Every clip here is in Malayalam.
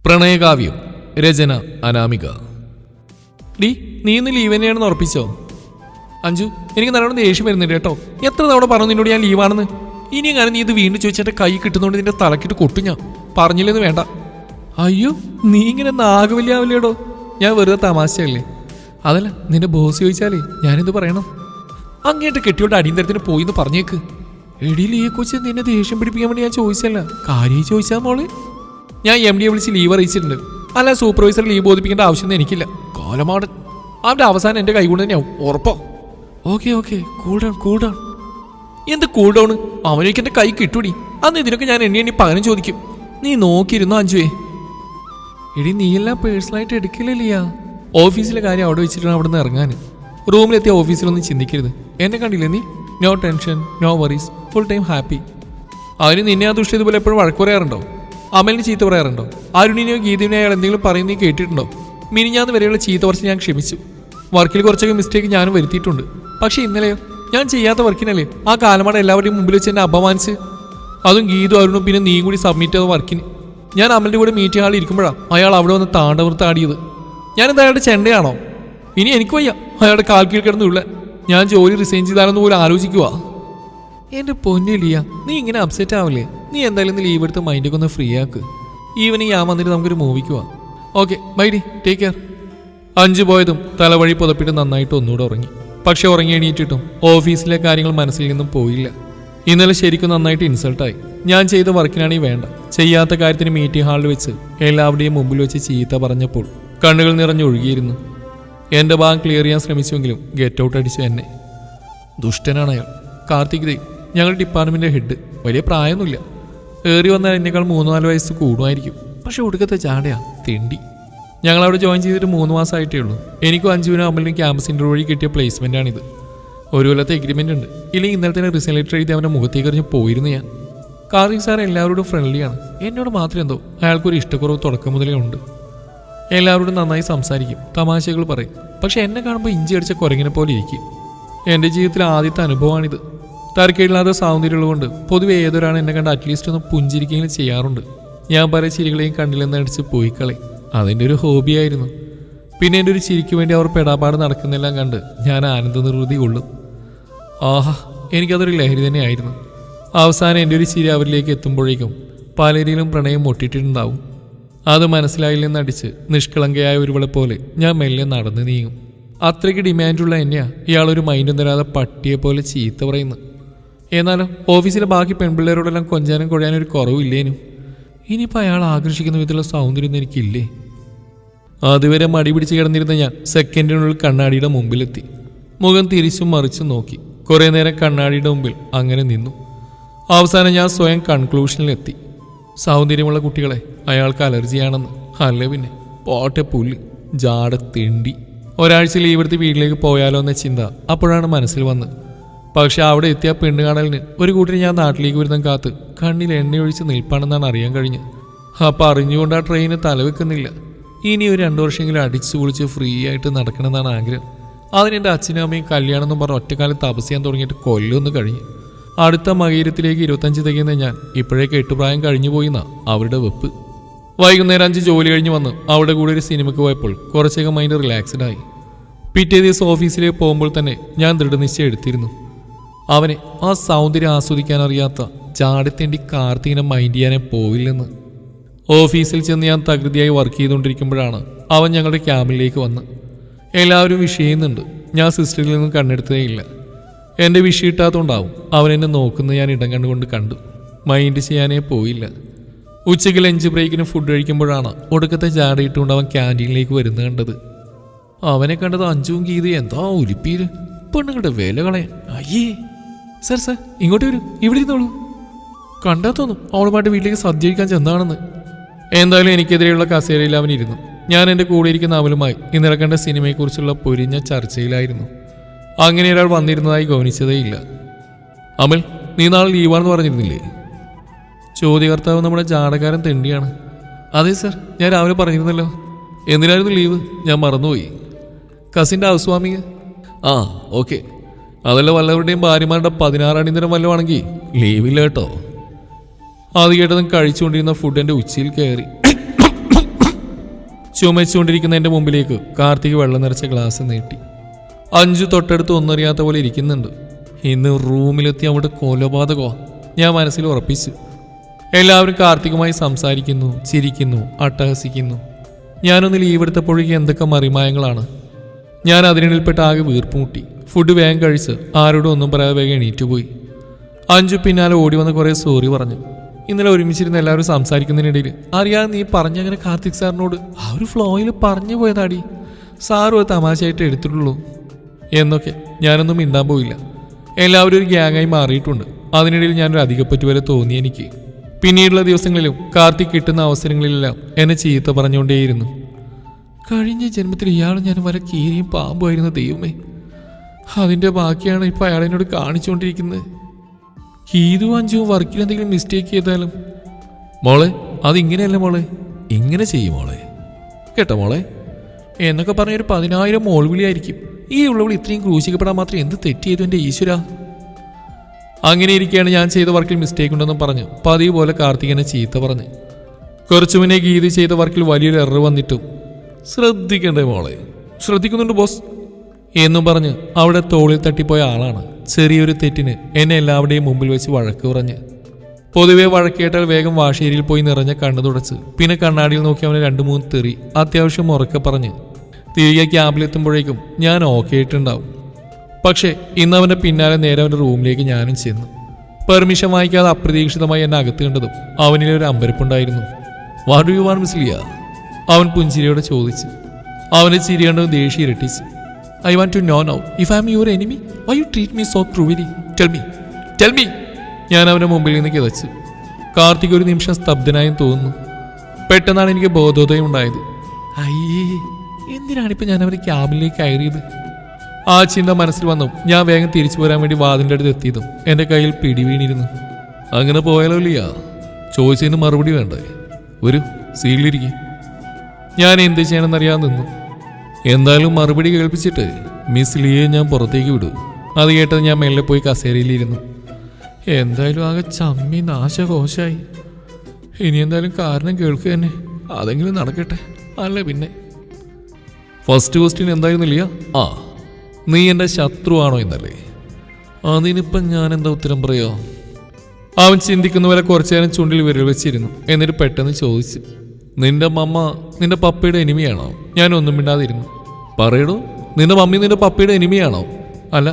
പ്രണയകാവ്യം. രചന അനാമിക. ഡി, നീ ഇന്ന് ലീവ് തന്നെയാണെന്ന് ഉറപ്പിച്ചോ? അഞ്ജു, എനിക്ക് നല്ലോണം ദേഷ്യം വരുന്നുണ്ട് കേട്ടോ. എത്ര തവണ പറഞ്ഞു നിന്നോട് ഞാൻ ലീവാണെന്ന്. ഇനി അങ്ങനെ നീ ഇത് വീണ്ടും ചോദിച്ചിട്ട് കൈ കിട്ടുന്നോണ്ട് നിന്റെ തലക്കിട്ട് കൊട്ടു. ഞാൻ പറഞ്ഞില്ലെന്ന് വേണ്ട. അയ്യോ, നീ ഇങ്ങനെ നാഗവല്യാവല്ലേടോ. ഞാൻ വെറുതെ തമാശയല്ലേ. അതല്ല, നിന്റെ ബോസ് ചോദിച്ചാലേ ഞാനെന്ത് പറയണം? അങ്ങേട്ട് കെട്ടിയോട്ട് അടിയന്തരത്തിന് പോയിന്ന് പറഞ്ഞേക്ക്. എടിയിൽ ഈ കൊച്ച് നിന്നെ ദേഷ്യം പിടിപ്പിക്കാൻ വേണ്ടി ഞാൻ ചോദിച്ചല്ല, കാര്യം ചോദിച്ചാൽ മോളെ. ഞാൻ MD വിളിച്ച് ലീവ് അറിയിച്ചിട്ടുണ്ട്. അല്ല, സൂപ്പർവൈസർ ലീവ് ബോധിപ്പിക്കേണ്ട ആവശ്യമൊന്നും എനിക്കില്ല. കോലമാട് അവൻ്റെ അവസാനം എൻ്റെ കൈകൊണ്ട് തന്നെയാവും, ഉറപ്പോ? Okay cool down. എന്ത് കൂൾ ഡൗൺ? അവനേക്ക് എൻ്റെ കൈ കിട്ടൂടി. അന്ന് ഇതിനൊക്കെ ഞാൻ എണ്ണി പകരം ചോദിക്കും. നീ നോക്കിയിരുന്നു അഞ്ജുവേ. എടി, നീയെല്ലാം പേഴ്സണലായിട്ട് എടുക്കില്ലല്ലയാ. ഓഫീസിലെ കാര്യം അവിടെ വെച്ചിട്ടാണ് അവിടെ നിന്ന് ഇറങ്ങാൻ. റൂമിലെത്തിയ ഓഫീസിലൊന്നും ചിന്തിക്കരുത്. എന്നെ കണ്ടില്ലേ നീ? No tension, no worries, full time happy. അവന് നിന്നെ ആ ദുഷ്ട ഇതുപോലെ എപ്പോഴും വഴക്ക് പറയാറുണ്ടോ? അമലിന് ചീത്ത പറയാറുണ്ടോ? അരുണിനെയോ ഗീതവിനെയോ അയാൾ എന്തെങ്കിലും പറയുന്ന നീ കേട്ടിട്ടുണ്ടോ? മിനിഞ്ഞാന്ന് വരെയുള്ള ചീത്ത കുറച്ച് ഞാൻ ക്ഷമിച്ചു. വർക്കിൽ കുറച്ചൊക്കെ മിസ്റ്റേക്ക് ഞാനും വരുത്തിയിട്ടുണ്ട്. പക്ഷേ ഇന്നലെയോ ഞാൻ ചെയ്യാത്ത വർക്കിനല്ലേ ആ കാലമാട് എല്ലാവരുടെയും മുമ്പിൽ വെച്ച് എന്നെ അപമാനിച്ച്. അതും ഗീതു അരുണും പിന്നെ നീ കൂടി സബ്മിറ്റ് ചെയ്ത വർക്കിന്. ഞാൻ അമലിൻ്റെ കൂടെ മീറ്റിംഗ് ഹാളിൽ ഇരിക്കുമ്പോഴാണ് അയാൾ അവിടെ വന്ന് താണ്ടവൃത്താടിയത്. ഞാനെന്താ അയാളുടെ ചെണ്ടയാണോ? ഇനി എനിക്ക് വയ്യ അയാളുടെ കാൽ കീഴ് കിടന്നുള്ള. ഞാൻ ജോലി റിസൈൻ ചെയ്താലെന്ന് പോലും ആലോചിക്കുക. എൻ്റെ പൊന്നിലിയ, നീ ഇങ്ങനെ അപ്സെറ്റ് ആവില്ലേ? നീ എന്തായാലും ഇന്ന് ലീവ് എടുത്ത് മൈൻഡൊക്കെ ഒന്ന് ഫ്രീ ആക്ക്. ഈവനിങ് ഞാൻ വന്നിട്ട് നമുക്കൊരു മൂവിക്ക് പോവാം. ഓക്കെ ബൈ ഡി, ടേക്ക് കെയർ. അഞ്ചു പോയതും തലവഴി പുതപ്പിട്ട് നന്നായിട്ട് ഒന്നുകൂടെ ഉറങ്ങി. പക്ഷെ ഉറങ്ങി എണീറ്റിട്ടും ഓഫീസിലെ കാര്യങ്ങൾ മനസ്സിൽ നിന്നും പോയില്ല. ഇന്നലെ ശരിക്കും നന്നായിട്ട് ഇൻസൾട്ടായി. ഞാൻ ചെയ്ത വർക്കിനാണെങ്കിൽ വേണ്ട, ചെയ്യാത്ത കാര്യത്തിന് മീറ്റിംഗ് ഹാളിൽ വെച്ച് എല്ലാവരുടെയും മുമ്പിൽ വെച്ച് ചീത്ത പറഞ്ഞപ്പോൾ കണ്ണുകൾ നിറഞ്ഞൊഴുകിയിരുന്നു. എൻ്റെ ഭാഗം ക്ലിയർ ചെയ്യാൻ ശ്രമിച്ചുവെങ്കിലും ഗെറ്റ് ഔട്ട് അടിച്ചു എന്നെ. ദുഷ്ടനാണ് അയാൾ. കാർത്തിക് ദേവ്, ഞങ്ങളുടെ ഡിപ്പാർട്ട്മെൻറ്റിൻ്റെ ഹെഡ്. വലിയ പ്രായമൊന്നുമില്ല. ഏറി വന്നാൽ എന്നേക്കാൾ 3-4 വയസ്സ് കൂടുമായിരിക്കും. പക്ഷെ ഒടുക്കത്തെ ചാടയാ, തെണ്ടി. ഞങ്ങളവിടെ ജോയിൻ ചെയ്തിട്ട് 3 മാസമായിട്ടേ ഉള്ളൂ. എനിക്കും അഞ്ജുവിനും അമലിനും ക്യാമ്പസ് ഇൻ്റർവ്യൂ വഴി കിട്ടിയ പ്ലേസ്മെൻറ്റാണിത്. ഒരു കൊല്ലത്തെ എഗ്രിമെൻ്റ് ഉണ്ട്. ഇല്ലെങ്കിൽ ഇന്നലെ തന്നെ റിസൈൻ ലെറ്റർ എഴുതി അവൻ്റെ മുഖത്തേക്ക് എറിഞ്ഞ് പോയിരുന്നു ഞാൻ. കാർത്തിക് സാർ എല്ലാവരോടും ഫ്രണ്ട്ലിയാണ്. എന്നോട് മാത്രം എന്തോ അയാൾക്കൊരു ഇഷ്ടക്കുറവ് തുടക്കം മുതലേ ഉണ്ട്. എല്ലാവരോടും നന്നായി സംസാരിക്കും, തമാശകൾ പറയും. പക്ഷെ എന്നെ കാണുമ്പോൾ ഇഞ്ചി അടിച്ച കുരങ്ങിനെ പോലെ ഇരിക്കും. എൻ്റെ ജീവിതത്തിലെ ആദ്യത്തെ അനുഭവമാണിത്. തരക്കേടില്ലാത്ത സൗന്ദര്യമുള്ളതുകൊണ്ട് പൊതുവെ ഏതൊരാണ് എന്നെ കണ്ട് അറ്റ്ലീസ്റ്റ് ഒന്ന് പുഞ്ചിരിക്കുകയും ചെയ്യാറുണ്ട്. ഞാൻ പല ചിരികളെയും കണ്ടില്ലെന്ന് അടിച്ച് പോയിക്കളെ. അതെൻ്റെ ഒരു ഹോബിയായിരുന്നു. പിന്നെ എൻ്റെ ഒരു ചിരിക്ക് വേണ്ടി അവർ പെടാപാട് നടക്കുന്നെല്ലാം കണ്ട് ഞാൻ ആനന്ദ നിർവൃതി കൊള്ളും. ആഹാ, എനിക്കതൊരു ലഹരി തന്നെയായിരുന്നു. അവസാനം എൻ്റെ ഒരു ചിരി അവരിലേക്ക് എത്തുമ്പോഴേക്കും പലരിലും പ്രണയം മുട്ടിയിട്ടുണ്ടാവും. അത് മനസ്സിലായില്ലെന്നടിച്ച് നിഷ്കളങ്കയായ ഒരുവളെ പോലെ ഞാൻ മെല്ലെ നടന്നു നീങ്ങും. അത്രയ്ക്ക് ഡിമാൻഡുള്ള എന്നെയാ ഇയാളൊരു മൈൻഡും തരാതെ പട്ടിയെ പോലെ ചീത്ത പറയുന്നു. എന്നാലോ ഓഫീസിലെ ബാക്കി പെൺപിള്ളേരോടെല്ലാം കൊഞ്ചാനും കൊഴയാനും ഒരു കുറവില്ലേനും. ഇനിയിപ്പോൾ അയാൾ ആകർഷിക്കുന്ന വിധത്തിലുള്ള സൗന്ദര്യം എനിക്കില്ലേ? അതുവരെ മടി പിടിച്ച് കിടന്നിരുന്ന ഞാൻ സെക്കൻഡിനുള്ളിൽ കണ്ണാടിയുടെ മുമ്പിലെത്തി. മുഖം തിരിച്ചും മറിച്ചും നോക്കി. കുറേ നേരം കണ്ണാടിയുടെ മുമ്പിൽ അങ്ങനെ നിന്നു. അവസാനം ഞാൻ സ്വയം കൺക്ലൂഷനിലെത്തി. സൗന്ദര്യമുള്ള കുട്ടികളെ അയാൾക്ക് അലർജിയാണെന്ന്. അല്ല പിന്നെ, പോട്ടെ പുല്ല്, ജാട തിണ്ടി. ഒരാഴ്ച ലീവ് എടുത്ത് വീട്ടിലേക്ക് പോയാലോ എന്ന ചിന്ത അപ്പോഴാണ് മനസ്സിൽ വന്ന്. പക്ഷെ അവിടെ എത്തിയ പെണ്ണ് കാണലിന് ഒരു കൂട്ടിന് ഞാൻ നാട്ടിലേക്ക് വരുന്ന കാത്ത് കണ്ണിൽ എണ്ണയൊഴിച്ച് നിൽപ്പാണെന്നാണ് അറിയാൻ കഴിഞ്ഞത്. അപ്പം അറിഞ്ഞുകൊണ്ട് ആ ട്രെയിന് തലവെക്കുന്നില്ല. ഇനി ഒരു 2 വർഷമെങ്കിലും അടിച്ചു കുളിച്ച് ഫ്രീ ആയിട്ട് നടക്കണമെന്നാണ് ആഗ്രഹം. അതിനെൻ്റെ അച്ഛനും അമ്മയും കല്യാണം എന്നും പറഞ്ഞ് ഒറ്റക്കാലം തപസ് ചെയ്യാൻ തുടങ്ങിയിട്ട് കൊല്ലൊന്ന് കഴിഞ്ഞു. അടുത്ത മകയിരത്തിലേക്ക് 25 തികയുന്ന ഞാൻ ഇപ്പോഴേ 8 പ്രായം കഴിഞ്ഞു പോയിന്നാ അവരുടെ വെപ്പ്. വൈകുന്നേരം 5 ജോലി കഴിഞ്ഞ് വന്ന് അവരുടെ കൂടെ ഒരു സിനിമയ്ക്ക് പോയപ്പോൾ കുറച്ചൊക്കെ മൈൻഡ് റിലാക്സ്ഡ് ആയി. പിറ്റേ ദിവസം ഓഫീസിലേക്ക് പോകുമ്പോൾ തന്നെ ഞാൻ ദൃഢനിശ്ചയം എടുത്തിരുന്നു. അവനെ ആ സൗന്ദര്യം ആസ്വദിക്കാൻ അറിയാത്ത ചാടിത്തേണ്ടി കാർത്തികനെ മൈൻഡ് ചെയ്യാനേ പോവില്ലെന്ന്. ഓഫീസിൽ ചെന്ന് ഞാൻ തകൃതിയായി വർക്ക് ചെയ്തുകൊണ്ടിരിക്കുമ്പോഴാണ് അവൻ ഞങ്ങളുടെ ക്യാമ്പിലേക്ക് വന്ന്. എല്ലാവരും വിഷ് ചെയ്യുന്നുണ്ട്. ഞാൻ സിസ്റ്ററിൽ നിന്നും കണ്ണെടുത്തതേയില്ല. എൻ്റെ വിഷ് കിട്ടാത്തതുകൊണ്ടാവും അവൻ എന്നെ നോക്കുന്നത് ഞാൻ ഇടം കണ്ടുകൊണ്ട് കണ്ടു. മൈൻഡ് ചെയ്യാനേ പോയില്ല. ഉച്ചയ്ക്ക് ലഞ്ച് ബ്രേക്കിന് ഫുഡ് കഴിക്കുമ്പോഴാണ് ഒടുക്കത്തെ ചാടയിട്ടുകൊണ്ട് അവൻ ക്യാൻറ്റീനിലേക്ക് വരുന്നത് കണ്ടത്. അവനെ കണ്ടത് അഞ്ജുവും ഗീതയും എന്താ ഉലിപ്പീര്. പെണ്ണുങ്ങളുടെ വില കളയാൻ. അയ്യേ സർ ഇങ്ങോട്ട് വരൂ, ഇവിടെ ഇരുന്നോളൂ. കണ്ടാ തോന്നും അവളുമായിട്ട് വീട്ടിലേക്ക് സദ്യ കഴിക്കാൻ ചെന്നാണെന്ന്. എന്തായാലും എനിക്കെതിരെയുള്ള കസേരയിൽ അവൻ ഇരുന്നു. ഞാൻ എൻ്റെ കൂടെ ഇരിക്കുന്ന അവളുമായി ഇന്നലെ കണ്ട സിനിമയെക്കുറിച്ചുള്ള പൊരിഞ്ഞ ചർച്ചയിലായിരുന്നു. അങ്ങനെ ഒരാൾ വന്നിരുന്നതായി ഗൗനിച്ചതേയില്ല. അമൽ, നീ നാളെ ലീവാണെന്ന് പറഞ്ഞിരുന്നില്ലേ? ചോദ്യകർത്താവ് നമ്മുടെ ജാടകാരൻ തെണ്ടിയാണ്. അതെ സർ, ഞാൻ രാവിലെ പറഞ്ഞിരുന്നല്ലോ. എന്തിനായിരുന്നു ലീവ്? ഞാൻ മറന്നുപോയി. കസിൻ്റെ ഹൗസ് വാമിങ്. ആ ഓക്കെ. അതല്ല, വല്ലവരുടെയും ഭാര്യമാരുടെ 16 അണിന്തരം വല്ലതുമാണെങ്കിൽ ലീവില്ല കേട്ടോ. അത് കേട്ടതും കഴിച്ചുകൊണ്ടിരുന്ന ഫുഡ് എൻ്റെ ഉച്ചയിൽ കയറി. ചുമച്ചുകൊണ്ടിരിക്കുന്ന എൻ്റെ മുമ്പിലേക്ക് കാർത്തിക് വെള്ളം നിറച്ച ഗ്ലാസ് നീട്ടി. അഞ്ചു തൊട്ടടുത്ത് ഒന്നറിയാത്ത പോലെ ഇരിക്കുന്നുണ്ട്. ഇന്ന് റൂമിലെത്തി അവിടെ കൊലപാതകമാ, ഞാൻ മനസ്സിൽ ഉറപ്പിച്ചു. എല്ലാവരും കാർത്തികുമായി സംസാരിക്കുന്നു, ചിരിക്കുന്നു, അട്ടഹസിക്കുന്നു. ഞാനൊന്ന് ലീവ് എടുത്തപ്പോഴേക്കും എന്തൊക്കെ മറിമായങ്ങളാണ്. ഞാൻ അതിനിടയിൽപ്പെട്ട് ആകെ വീർപ്പുമുട്ടി. ഫുഡ് വേഗം കഴിച്ച് ആരോടും ഒന്നും പറയാതെ വേഗം എണീറ്റുപോയി. അഞ്ചു പിന്നാലെ ഓടി വന്ന് കുറേ സോറി പറഞ്ഞു. ഇന്നലെ ഒരുമിച്ചിരുന്ന് എല്ലാവരും സംസാരിക്കുന്നതിനിടയിൽ അറിയാതെ നീ പറഞ്ഞങ്ങനെ കാർത്തിക് സാറിനോട് ആ ഒരു ഫ്ലോയിൽ പറഞ്ഞു പോയതാടി, സാറും അത് തമാശയായിട്ട് എടുത്തിട്ടുള്ളൂ എന്നൊക്കെ. ഞാനൊന്നും മിണ്ടാൻ പോയില്ല. എല്ലാവരും ഒരു ഗ്യാങ്ങായി മാറിയിട്ടുണ്ട്. അതിനിടയിൽ ഞാനൊരു അധികപ്പറ്റി പോലെ തോന്നി എനിക്ക്. പിന്നീടുള്ള ദിവസങ്ങളിലും കാർത്തിക് കിട്ടുന്ന അവസരങ്ങളിലെല്ലാം എന്നെ ചീത്ത പറഞ്ഞുകൊണ്ടേയിരുന്നു. കഴിഞ്ഞ ജന്മത്തിൽ ഇയാളും ഞാൻ വല്ല കീരിയും പാമ്പുമായിരുന്നു ദൈവമേ. അതിൻ്റെ ബാക്കിയാണ് ഇപ്പോൾ അയാളെന്നോട് കാണിച്ചുകൊണ്ടിരിക്കുന്നത്. കീതു അഞ്ചും വർക്കിൽ എന്തെങ്കിലും മിസ്റ്റേക്ക് ചെയ്താലും മോളെ അതിങ്ങനെയല്ല മോളെ, ഇങ്ങനെ ചെയ്യും മോളെ, കേട്ടോ മോളെ എന്നൊക്കെ പറഞ്ഞൊരു 10,000 മോൾവിളിയായിരിക്കും. ഈ ഉള്ളവൾ ഇത്രയും ക്രൂശിക്കപ്പെടാൻ മാത്രം എന്ത് തെറ്റ് ചെയ്തു എൻ്റെ ഈശ്വര. അങ്ങനെ ഇരിക്കുകയാണ് ഞാൻ ചെയ്ത വർക്കിൽ മിസ്റ്റേക്ക് ഉണ്ടെന്നും പറഞ്ഞു പതിവ് പോലെ കാർത്തികനെ ചീത്ത പറഞ്ഞ്. കുറച്ചു മുന്നേ ഗീതി ചെയ്ത വർക്കിൽ വലിയൊരു എറർ വന്നിട്ടും ശ്രദ്ധിക്കണ്ടേ മോളെ, ശ്രദ്ധിക്കുന്നുണ്ട് ബോസ് എന്നും പറഞ്ഞ് അവിടെ തോളിൽ തട്ടിപ്പോയ ആളാണ്. ചെറിയൊരു തെറ്റിന് എന്നെ എല്ലാവരുടെയും മുമ്പിൽ വെച്ച് വഴക്ക് പറഞ്ഞ്. പൊതുവെ വഴക്കേട്ടാൽ വേഗം വാശേരിയിൽ പോയി നിറഞ്ഞ കണ്ണു തുടച്ച് പിന്നെ കണ്ണാടിയിൽ നോക്കി അവന് 2-3 തെറി അത്യാവശ്യം ഉറക്കെ പറഞ്ഞ് തിരികെ ക്യാമ്പിലെത്തുമ്പോഴേക്കും ഞാൻ ഓക്കെ ആയിട്ടുണ്ടാവും. പക്ഷേ ഇന്ന് അവൻ്റെ പിന്നാലെ നേരെ അവൻ്റെ റൂമിലേക്ക് ഞാനും ചെന്നു. പെർമിഷൻ വാങ്ങിക്കാതെ അപ്രതീക്ഷിതമായി എന്നെ അകത്ത് കണ്ടതും അവനിലെ ഒരു അമ്പരപ്പുണ്ടായിരുന്നു. What do you want miss Leah? അവൻ പുഞ്ചിരിയോടെ ചോദിച്ചു. അവൻ്റെ ചിരി കണ്ടത് ദേഷ്യം ഇരട്ടിച്ചു. I want to know now, if I am your enemy, why you treat me so cruelly? Tell me, tell me. ഞാൻ അവൻ്റെ മുമ്പിൽ നിന്ന് കിതച്ചു. കാർത്തിക് ഒരു നിമിഷം സ്തബ്ധനായും തോന്നുന്നു. പെട്ടെന്നാണ് എനിക്ക് ബോധോദയം ഉണ്ടായത്. അയ്യേ, എന്തിനാണിപ്പോൾ ഞാൻ അവരെ ക്യാബിലേക്ക് കയറിയത്? ആ ചിന്ത മനസ്സിൽ വന്നു. ഞാൻ വേഗം തിരിച്ചു പോരാൻ വേണ്ടി വാതിൻ്റെ അടുത്ത് എത്തിയതും എൻ്റെ കയ്യിൽ പിടിവീണിരുന്നു. അങ്ങനെ പോയാലോ ലിയ? ചോദിച്ചതിന് മറുപടി വേണ്ടേ? ഒരു സീലിരിക്കും. ഞാൻ എന്ത് ചെയ്യണമെന്നറിയാതെ നിന്നു. എന്തായാലും മറുപടി കേൾപ്പിച്ചിട്ട് മിസ് ലിയെ ഞാൻ പുറത്തേക്ക് വിടൂ. അത് കേട്ടത് ഞാൻ മെല്ലെ പോയി കസേരയിലിരുന്നു. എന്തായാലും ആകെ ചമ്മി നാശകോശായി. ഇനി എന്തായാലും കാരണം കേൾക്കുക തന്നെ, അതെങ്കിലും നടക്കട്ടെ. അല്ല പിന്നെ ഫസ്റ്റ് ക്വസ്റ്റ്യൻ എന്തായിരുന്നു ലിയ? ആ, നീ എൻ്റെ ശത്രുവാണോ എന്നല്ലേ? അതിനിപ്പം ഞാൻ എന്താ ഉത്തരം പറയോ? അവൻ ചിന്തിക്കുന്ന പോലെ കുറച്ചു നേരം ചുണ്ടിൽ വിരൽ വെച്ചിരുന്നു. എന്നിട്ട് പെട്ടെന്ന് ചോദിച്ചു, നിന്റെ മമ്മ നിന്റെ പപ്പയുടെ എനിമിയാണോ? ഞാനൊന്നും മിണ്ടാതിരുന്നു. പറയടോ, നിന്റെ മമ്മി നിന്റെ പപ്പയുടെ എനിമിയാണോ? അല്ല,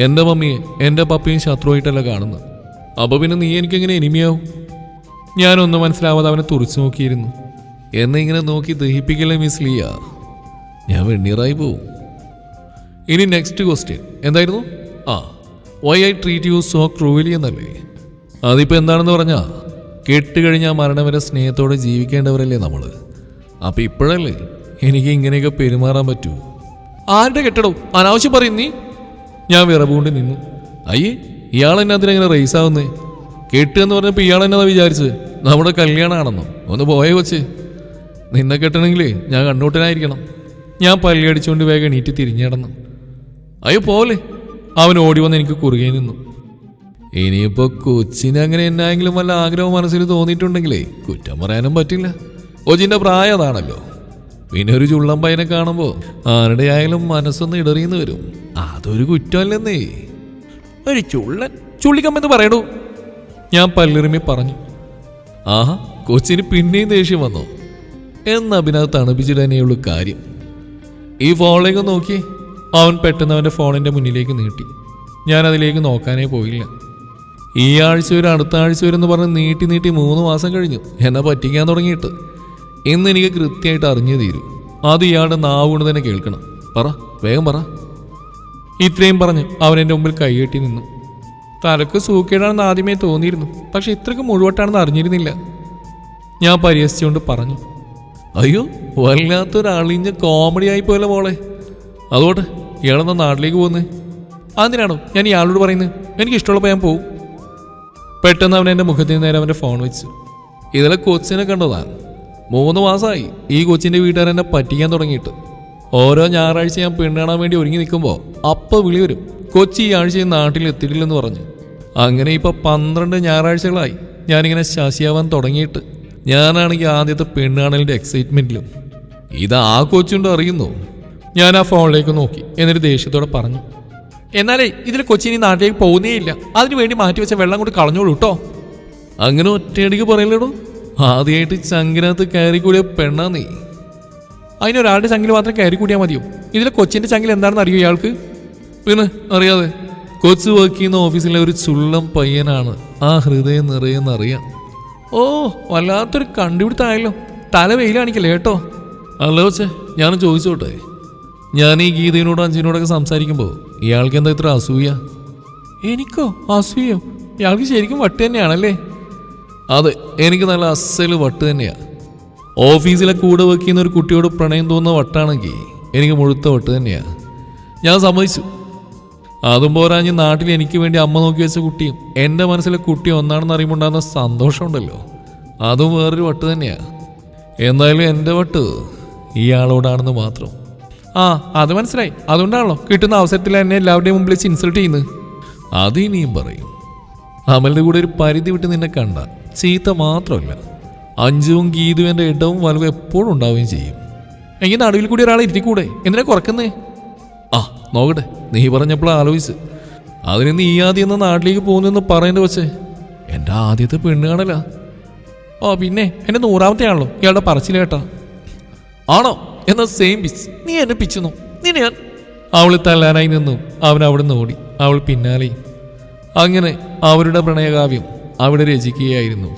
എൻ്റെ മമ്മിയെ എൻ്റെ പപ്പയും ശത്രുവായിട്ടല്ല കാണുന്നത്. അപ്പോൾ പിന്നെ നീ എനിക്കെങ്ങനെ എനിമിയാവും? ഞാനൊന്നും മനസ്സിലാവാതെ അവനെ തുറച്ചു നോക്കിയിരുന്നു. എന്നെ ഇങ്ങനെ നോക്കി ദഹിപ്പിക്കല്ലേ മിസ് ലിയ, ഞാൻ വെണ്ണീറായി പോവും. ഇനി നെക്സ്റ്റ് ക്വസ്റ്റ്യൻ എന്തായിരുന്നു? ആ, why I treat you so cruelly എന്നല്ലേ? അതിപ്പോൾ എന്താണെന്ന് പറഞ്ഞാ, കെട്ടുകഴിഞ്ഞാൽ മരണം വരെ സ്നേഹത്തോടെ ജീവിക്കേണ്ടവരല്ലേ നമ്മൾ. അപ്പം ഇപ്പോഴല്ലേ എനിക്ക് ഇങ്ങനെയൊക്കെ പെരുമാറാൻ പറ്റൂ? ആരുടെ കെട്ടടോ അനാവശ്യം പറയും നീ? ഞാൻ വിറവുകൊണ്ട് നിന്നു. അയ്യേ, ഇയാൾ എന്നെ അതിനെങ്ങനെ റേസ് ആവുന്നേ? കെട്ടുകയെന്ന് പറഞ്ഞപ്പോൾ ഇയാൾ എന്നതാ വിചാരിച്ചത് നമ്മുടെ കല്യാണമാണെന്നോ? ഒന്ന് പോയേ കൊച്ച്. നിന്നെ കെട്ടണമെങ്കിലേ ഞാൻ കണ്ണൂട്ടനായിരിക്കണം. ഞാൻ പല്ലിയടിച്ചുകൊണ്ട് വേഗം എണീറ്റ് തിരിഞ്ഞടന്നു. അയ്യോ പോലെ. അവൻ ഓടി വന്ന് എനിക്ക് കുറുകെ നിന്നു. ഇനിയിപ്പോൾ കൊച്ചിന് അങ്ങനെ എന്നായെങ്കിലും വല്ല ആഗ്രഹം മനസ്സിൽ തോന്നിയിട്ടുണ്ടെങ്കിലേ കുറ്റം പറയാനും പറ്റില്ല. കൊച്ചിൻ്റെ പ്രായം അതാണല്ലോ. പിന്നെ ഒരു ചുള്ളം പയ്യനെ കാണുമ്പോൾ ആരുടെ ആയാലും മനസ്സൊന്ന് ഇടറിയെന്ന് വരും. അതൊരു കുറ്റമല്ലെന്നേ. ഒരു ചുള്ളിക്കമ്മെന്ന് പറയണു. ഞാൻ പല്ലിറുമി പറഞ്ഞു. ആഹാ, കൊച്ചിന് പിന്നെയും ദേഷ്യം വന്നോ? എന്നാ പിന്നെ അത് തണുപ്പിച്ചിടനെയുള്ളൂ കാര്യം. ഈ ഫോണിലേക്ക് നോക്കി. അവൻ പെട്ടെന്ന് അവൻ്റെ ഫോണിൻ്റെ മുന്നിലേക്ക് നീട്ടി. ഞാൻ അതിലേക്ക് നോക്കാനേ പോയില്ല. ഈ ആഴ്ച വരെ അടുത്ത ആഴ്ച വരെ എന്ന് പറഞ്ഞ് നീട്ടി 3 മാസം കഴിഞ്ഞു എന്നെ പറ്റിക്കാൻ തുടങ്ങിയിട്ട്. ഇന്ന് എനിക്ക് കൃത്യമായിട്ട് അറിഞ്ഞു തീരൂ. അത് ഇയാളുടെ നാവ് കൊണ്ട് തന്നെ കേൾക്കണം. പറ, വേഗം പറ. ഇത്രയും പറഞ്ഞ് അവൻ എൻ്റെ മുമ്പിൽ കൈകെട്ടി നിന്നു. തലക്ക് സൂക്കേടാണെന്ന് ആദ്യമേ തോന്നിയിരുന്നു, പക്ഷെ ഇത്രയ്ക്ക് മുഴുവട്ടാണെന്ന് അറിഞ്ഞിരുന്നില്ല. ഞാൻ പരിഹസിച്ചുകൊണ്ട് പറഞ്ഞു. അയ്യോ, വല്ലാത്തൊരളിഞ്ഞ കോമഡി ആയിപ്പോയല്ലോ മോളെ. അതുകൊണ്ട് ഇയാളെന്നാ നാട്ടിലേക്ക് പോകുന്നേ? അതിനാണോ ഞാൻ ഇയാളോട് പറയുന്നത്? എനിക്ക് ഇഷ്ടമുള്ളപ്പോൾ ഞാൻ പോവും. പെട്ടെന്ന് അവൻ എൻ്റെ മുഖത്തിന് നേരെ അവൻ്റെ ഫോൺ വെച്ചു. ഇതിലെ കൊച്ചിനെ കണ്ടതാണ്. 3 മാസമായി ഈ കൊച്ചിൻ്റെ വീട്ടുകാരെന്നെ പറ്റിക്കാൻ തുടങ്ങിയിട്ട്. ഓരോ ഞായറാഴ്ച ഞാൻ പെണ്ണ് കാണാൻ വേണ്ടി ഒരുങ്ങി നിൽക്കുമ്പോൾ അപ്പോൾ വിളി വരും, കൊച്ചി ഈ ആഴ്ച നാട്ടിൽ എത്തിയിട്ടില്ലെന്ന് പറഞ്ഞു. അങ്ങനെ ഇപ്പോൾ 12 ഞായറാഴ്ചകളായി ഞാനിങ്ങനെ ശശിയാവാൻ തുടങ്ങിയിട്ട്. ഞാനാണെങ്കിൽ ആദ്യത്തെ പെണ്ണ് കാണലിൻ്റെ എക്സൈറ്റ്മെൻറ്റിലും. ഇത് ആ കൊച്ചുണ്ട് അറിയുന്നു. ഞാൻ ആ ഫോണിലേക്ക് നോക്കി, എന്നിട്ട് ദേഷ്യത്തോടെ പറഞ്ഞു, എന്നാലേ ഇതിൽ കൊച്ചിനി നാട്ടിലേക്ക് പോകുന്നേ ഇല്ല. അതിനു വേണ്ടി മാറ്റിവെച്ച വെള്ളം കൊണ്ട് കളഞ്ഞോളൂ കേട്ടോ. അങ്ങനെ ഒറ്റയടിക്ക് പറയല്ലേടോ. ആദ്യമായിട്ട് ചങ്കിനകത്ത് കയറി കൂടിയ പെണ്ണാ നീ. അതിനൊരാളുടെ ചങ്കിൽ മാത്രം കയറി കൂടിയാൽ മതിയോ? ഇതിലെ കൊച്ചിന്റെ ചങ്കിൽ എന്താണെന്ന് അറിയോ ഇയാൾക്ക്? പിന്നെ അറിയാതെ, കൊച്ചു വർക്ക് ചെയ്യുന്ന ഓഫീസിലെ ഒരു ചുള്ളം പയ്യനാണ്. ആ ഹൃദയം നിറയെന്നറിയാം. ഓ, വല്ലാത്തൊരു കണ്ടുപിടുത്തമായല്ലോ. തല വെയിലാണിക്കല്ലേ കേട്ടോ. അല്ല കൊച്ചേ, ഞാനും ചോദിച്ചോട്ടെ, ഞാൻ ഈ ഗീതയോടും അഞ്ജുവിനോടൊക്കെ സംസാരിക്കുമ്പോൾ ഇയാൾക്ക് എന്താ ഇത്ര അസൂയ? എനിക്കോ അസൂയോ? ഇയാൾക്ക് ശരിക്കും വട്ട് തന്നെയാണല്ലേ? അതെ, എനിക്ക് നല്ല അസല് വട്ട് തന്നെയാ. ഓഫീസിലെ കൂടെ വർക്ക് ചെയ്യുന്ന ഒരു കുട്ടിയോട് പ്രണയം തോന്നുന്ന വട്ടാണെങ്കിൽ എനിക്ക് മുഴുത്ത വട്ട് തന്നെയാ. ഞാൻ സമ്മതിച്ചു. അതും പോരാഞ്ഞ് നാട്ടിൽ എനിക്ക് വേണ്ടി അമ്മ നോക്കി വെച്ച കുട്ടിയും എൻ്റെ മനസ്സിലെ കുട്ടി ഒന്നാണെന്ന് അറിയുമ്പോൾ ഉണ്ടാകുന്ന സന്തോഷമുണ്ടല്ലോ, അതും വേറൊരു വട്ട് തന്നെയാ. എന്തായാലും എൻ്റെ വട്ട് ഇയാളോടാണെന്ന് മാത്രം. ആ, അത് മനസ്സിലായി. അതുകൊണ്ടാണല്ലോ കിട്ടുന്ന അവസരത്തിൽ എന്നെ എല്ലാവരുടെയും മുമ്പിൽ വെച്ച് ഇൻസൾട്ട് ചെയ്യുന്നത്. അത് ഇനിയും പറയും. അമലിൻ്റെ കൂടെ ഒരു പരിധി വിട്ട് നിന്നെ കണ്ട ചീത്ത മാത്രമല്ല, അഞ്ജുവും ഗീതുവും എൻ്റെ ഇടവും വലവും എപ്പോഴും ഉണ്ടാവുകയും ചെയ്യും. എങ്കിൽ നടുവിൽ കൂടി ഒരാളെ ഇരുത്തിക്കൂടെ? എന്തിനാ കുറക്കുന്നേ? ആ, നോക്കട്ടെ, നീ പറഞ്ഞപ്പോൾ ആലോചിച്ച്. അതിന് നീ ആദ്യം എന്ന നാട്ടിലേക്ക് പോകുന്നെന്ന് പറയേണ്ട വെച്ചേ. എൻ്റെ ആദ്യത്തെ പെണ്ണ് കാണല. ഓ പിന്നെ, എൻ്റെ 100ാമത്തെ ആണല്ലോ ഇയാളുടെ പറച്ചിലേട്ടാ. ആണോ? എന്നാൽ സെയിം പിച്ച്. നീ എന്നെ പിച്ചുന്നു. നിന്നെ ഞാൻ. അവൾ തല്ലാനായി നിന്നു. അവൻ അവിടെ നിന്ന് ഓടി. അവൾ പിന്നാലെയും. അങ്ങനെ അവരുടെ പ്രണയകാവ്യം അവിടെ രചിക്കുകയായിരുന്നു.